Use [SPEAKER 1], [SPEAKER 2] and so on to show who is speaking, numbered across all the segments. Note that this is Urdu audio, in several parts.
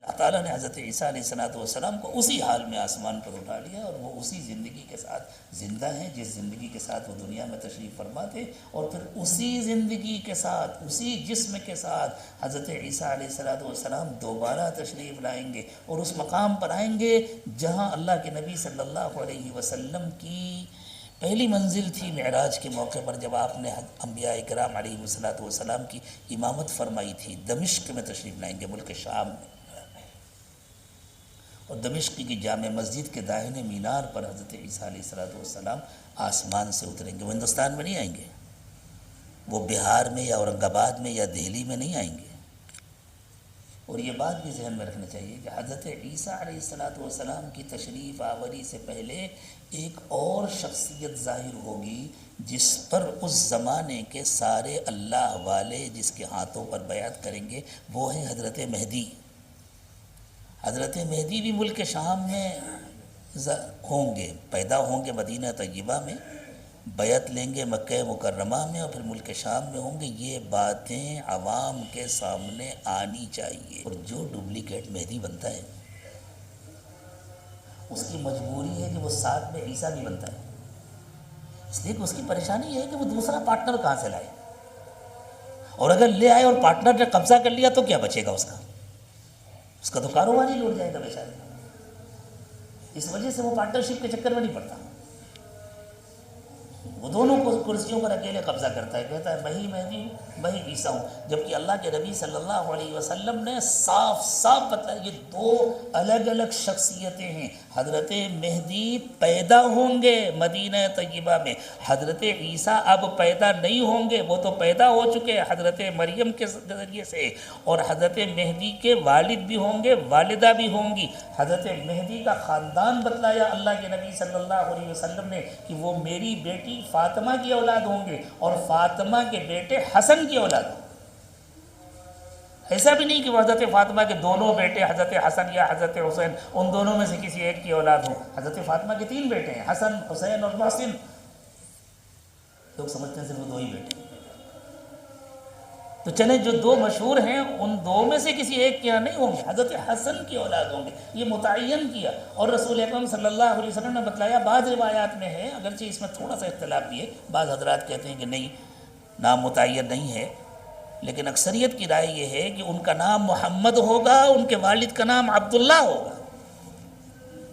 [SPEAKER 1] اللہ تعالیٰ نے حضرت عیسیٰ علیہ السلام کو اسی حال میں آسمان پر اٹھا لیا، اور وہ اسی زندگی کے ساتھ زندہ ہیں جس زندگی کے ساتھ وہ دنیا میں تشریف فرما تھے، اور پھر اسی زندگی کے ساتھ، اسی جسم کے ساتھ حضرت عیسیٰ علیہ السلام دوبارہ تشریف لائیں گے، اور اس مقام پر آئیں گے جہاں اللہ کے نبی صلی اللہ علیہ وسلم کی پہلی منزل تھی معراج کے موقع پر، جب آپ نے انبیاء کرام علیہ السلام کی امامت فرمائی تھی۔ دمشق میں تشریف لائیں گے، ملک شام میں، اور دمشق کی جامع مسجد کے داہنے مینار پر حضرت عیسیٰ علیہ السلام آسمان سے اتریں گے۔ وہ ہندوستان میں نہیں آئیں گے، وہ بہار میں یا اورنگ آباد میں یا دہلی میں نہیں آئیں گے۔ اور یہ بات بھی ذہن میں رکھنا چاہیے کہ حضرت عیسیٰ علیہ السلام کی تشریف آوری سے پہلے ایک اور شخصیت ظاہر ہوگی جس پر اس زمانے کے سارے اللہ والے جس کے ہاتھوں پر بیعت کریں گے، وہ ہیں حضرت مہدی۔ حضرت مہدی بھی ملک شام میں ہوں گے، پیدا ہوں گے مدینہ طیبہ میں، بیعت لیں گے مکہ مکرمہ میں، اور پھر ملک شام میں ہوں گے۔ یہ باتیں عوام کے سامنے آنی چاہیے، اور جو ڈپلیکیٹ مہدی بنتا ہے اس کی مجبوری ہے کہ وہ ساتھ میں عیسیٰ بھی بنتا ہے، اس لیے کہ اس کی پریشانی یہ ہے کہ وہ دوسرا پارٹنر کہاں سے لائے، اور اگر لے آئے اور پارٹنر نے قبضہ کر لیا تو کیا بچے گا اس کا تو کاروبار ہی لوٹ جائے گا بیچارے۔ اس وجہ سے وہ پارٹنرشپ کے چکر میں نہیں پڑتا، وہ دونوں کرسیوں پر اکیلے قبضہ کرتا ہے، کہتا ہے میں ہی مہدی ہوں، میں ہی عیسیٰ ہوں، جبکہ اللہ کے نبی صلی اللہ علیہ وسلم نے صاف صاف بتایا یہ دو الگ الگ شخصیتیں ہیں۔ حضرت مہدی پیدا ہوں گے مدینہ طیبہ میں، حضرت عیسیٰ اب پیدا نہیں ہوں گے، وہ تو پیدا ہو چکے حضرت مریم کے ذریعے سے، اور حضرت مہدی کے والد بھی ہوں گے، والدہ بھی ہوں گی۔ حضرت مہدی کا خاندان بتلایا اللہ کے نبی صلی اللہ علیہ وسلم نے کہ وہ میری بیٹی فاطمہ کی اولاد ہوں گے، اور فاطمہ کے بیٹے حسن کی اولاد ہوں گے۔ ایسا بھی نہیں کہ وہ حضرت فاطمہ کے دونوں بیٹے حضرت حسن یا حضرت حسین ان دونوں میں سے کسی ایک کی اولاد ہوں۔ حضرت فاطمہ کے 3 بیٹے ہیں، حسن، حسین اور محسن۔ لوگ سمجھتے ہیں صرف 2 ہی بیٹے، تو چلیں جو 2 مشہور ہیں ان 2 میں سے کسی ایک کے یہاں نہیں ہوں گے، حضرت حسن کی اولاد ہوں گے، یہ متعین کیا۔ اور رسول اکرم صلی اللہ علیہ وسلم نے بتلایا، بعض روایات میں ہے، اگرچہ اس میں تھوڑا سا اختلاف بھی ہے، بعض حضرات کہتے ہیں کہ نہیں نام متعین نہیں ہے، لیکن اکثریت کی رائے یہ ہے کہ ان کا نام محمد ہوگا، ان کے والد کا نام عبداللہ ہوگا،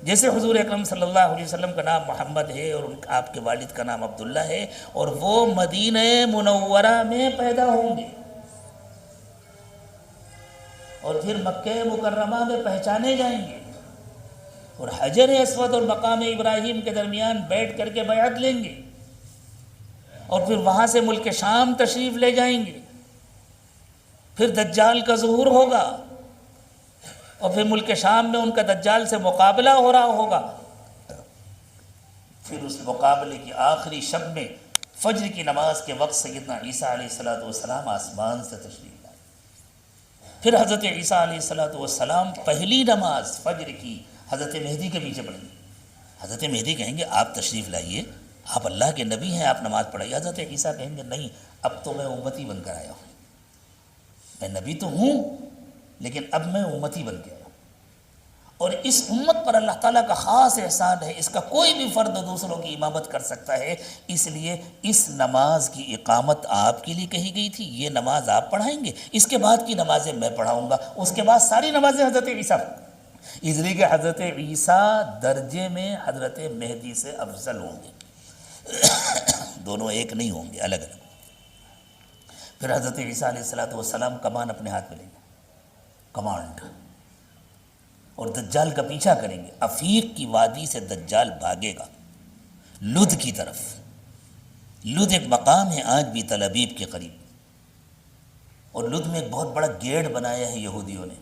[SPEAKER 1] جیسے حضور اکرم صلی اللہ علیہ وسلم کا نام محمد ہے اور آپ کے والد کا نام عبداللہ ہے، اور وہ مدینہ منورہ میں پیدا ہوں گے، اور پھر مکہ مکرمہ میں پہچانے جائیں گے، اور حجر اسود اور مقام ابراہیم کے درمیان بیٹھ کر کے بیعت لیں گے، اور پھر وہاں سے ملک شام تشریف لے جائیں گے، پھر دجال کا ظہور ہوگا، اور پھر ملک شام میں ان کا دجال سے مقابلہ ہو رہا ہوگا، پھر اس مقابلے کی آخری شب میں فجر کی نماز کے وقت سیدنا عیسیٰ علیہ السلام آسمان سے تشریف لائیں، پھر حضرت عیسیٰ علیہ السلام پہلی نماز فجر کی حضرت مہدی کے پیچھے پڑھیں گے۔ حضرت مہدی کہیں گے آپ تشریف لائیے، آپ اللہ کے نبی ہیں، آپ نماز پڑھائیے۔ حضرت عیسیٰ کہیں گے نہیں، اب تو میں امتی بن کر آیا ہوں، میں نبی تو ہوں لیکن اب میں امتی بن کے آیا ہوں، اور اس امت پر اللہ تعالیٰ کا خاص احسان ہے، اس کا کوئی بھی فرد دوسروں کی امامت کر سکتا ہے، اس لیے اس نماز کی اقامت آپ کے لیے کہی گئی تھی، یہ نماز آپ پڑھائیں گے، اس کے بعد کی نمازیں میں پڑھاؤں گا، اس کے بعد ساری نمازیں حضرت عیسیٰ، اس لیے کہ حضرت عیسیٰ درجے میں حضرت مہدی سے افضل ہوں گے، دونوں ایک نہیں ہوں گے، الگ الگ۔ پھر حضرت عیسیٰ علیہ السلام کمان اپنے ہاتھ میں لیں گے، کمانڈ، اور دجال کا پیچھا کریں گے۔ عفیق کی وادی سے دجال بھاگے گا لد کی طرف۔ لد ایک مقام ہے آج بھی تل ابیب کے قریب، اور لد میں ایک بہت بڑا گیٹ بنایا ہے یہودیوں نے،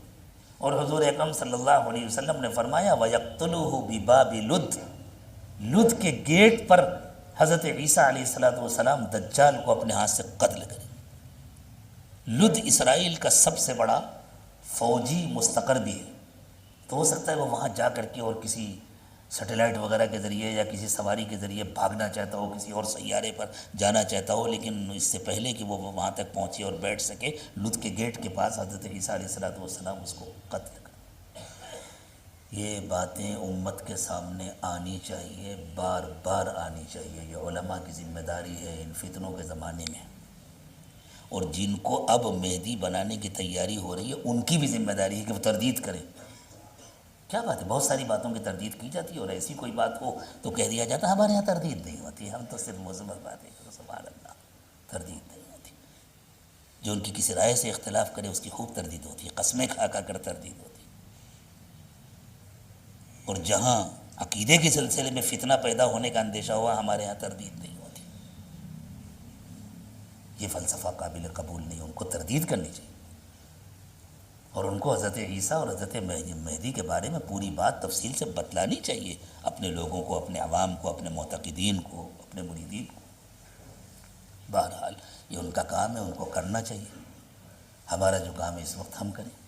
[SPEAKER 1] اور حضور اکرم صلی اللہ علیہ وسلم نے فرمایا وَيَقْتُلُهُ بِبَابِ لُد، لد کے گیٹ پر حضرت عیسیٰ علیہ السلام دجال کو اپنے ہاتھ سے قتل کریں۔ لد اسرائیل کا سب سے بڑا فوجی مستقر بھی ہے، تو ہو سکتا ہے وہ وہاں جا کر کے اور کسی سیٹلائٹ وغیرہ کے ذریعے یا کسی سواری کے ذریعے بھاگنا چاہتا ہو، کسی اور سیارے پر جانا چاہتا ہو، لیکن اس سے پہلے کہ وہ وہاں تک پہنچے اور بیٹھ سکے، لد کے گیٹ کے پاس حضرت عیسیٰ علیہ السلام اس کو قتل کر۔ یہ باتیں امت کے سامنے آنی چاہیے، بار بار آنی چاہیے۔ یہ علماء کی ذمہ داری ہے ان فتنوں کے زمانے میں، اور جن کو اب مہدی بنانے کی تیاری ہو رہی ہے ان کی بھی ذمہ داری ہے کہ وہ تردید کریں۔ کیا بات ہے، بہت ساری باتوں کی تردید کی جاتی ہے، اور ایسی کوئی بات ہو تو کہہ دیا جاتا ہے ہمارے یہاں تردید نہیں ہوتی، ہم تو صرف مثبت باتیں کرو، سبحان اللہ، تردید نہیں ہوتی۔ جو ان کی کسی رائے سے اختلاف کرے اس کی خوب تردید ہوتی ہے، قسمیں کھا کھا کر تردید ہوتی ہے۔ اور جہاں عقیدے کے سلسلے میں فتنہ پیدا ہونے کا اندیشہ ہوا، ہمارے یہاں تردید نہیں ہوتی۔ یہ فلسفہ قابل قبول نہیں، ان کو تردید کرنی چاہیے، اور ان کو حضرت عیسیٰ اور حضرت مہدی کے بارے میں پوری بات تفصیل سے بتلانی چاہیے اپنے لوگوں کو، اپنے عوام کو، اپنے معتقدین کو، اپنے مریدین کو۔ بہرحال یہ ان کا کام ہے، ان کو کرنا چاہیے۔ ہمارا جو کام ہے اس وقت ہم کریں۔